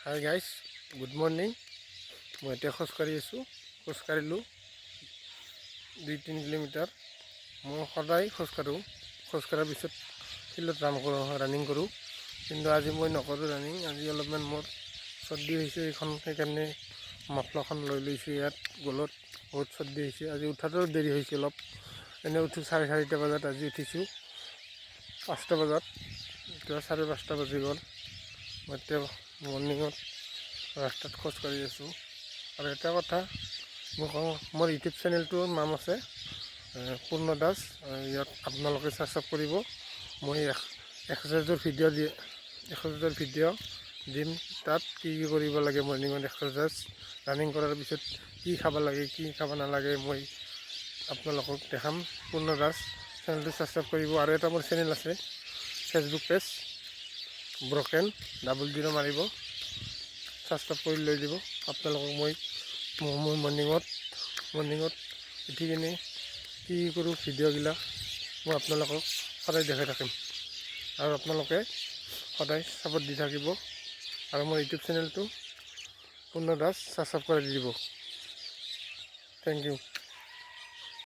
Hi guys, good morning. মই এতিয়া খোজকাঢ়ি আছোঁ। খোজকাঢ়িলোঁ 2-3 কিলোমিটাৰ। মই সদায় খোজকাঢ়োঁ। খোজকাঢ়াৰ পিছত ফিল্ডত ৰানিং কৰোঁ, কিন্তু আজি মই নকৰোঁ ৰানিং। আজি অলপমান মোৰ চৰ্দি হৈছে, সেইকাৰণে মাফলাখন লৈ লৈছোঁ। ইয়াত গলত বহুত চৰ্দি হৈছে। আজি উঠাতো দেৰি হৈছে অলপ। এনে উঠোঁ 4:30 বজাত, আজি উঠিছোঁ 5টা বজাত। এতিয়া 5:30 বাজি গ'ল। মই এতিয়া মৰ্ণিঙত ৰাস্তাত খোজকাঢ়ি আছোঁ। আৰু এটা কথা মই কওঁ, মোৰ ইউটিউব চেনেলটোৰ নাম আছে পূৰ্ণ দাস। ইয়াত আপোনালোকে ছাবস্ক্ৰাইব কৰিব। মই এক্সাৰচাইজৰ ভিডিঅ' দিম। তাত কি কৰিব লাগে, মৰ্ণিঙত এক্সাৰচাইজ, ৰানিং কৰাৰ পিছত কি খাব লাগে, কি খাব নালাগে, মই আপোনালোকক দেখাম। পূৰ্ণ দাস চেনেলটো ছাবস্ক্ৰাইব কৰিব। আৰু এটা মোৰ চেনেল আছে, ফেচবুক পেজ ব্ৰকেন 00 মাৰিব, ছাবস্ক্ৰাইব কৰি লৈ দিব। আপোনালোকক মই মৰ্ণিঙত উঠি কিনে কি কৰোঁ ভিডিঅ'বিলাক মই আপোনালোকক সদায় দেখাই থাকিম। আৰু আপোনালোকে সদায় ছাপোৰ্ট দি থাকিব। আৰু মোৰ ইউটিউব চেনেলটো পূৰ্ণ দাস ছাবস্ক্ৰাইব কৰি দিব। Thank U.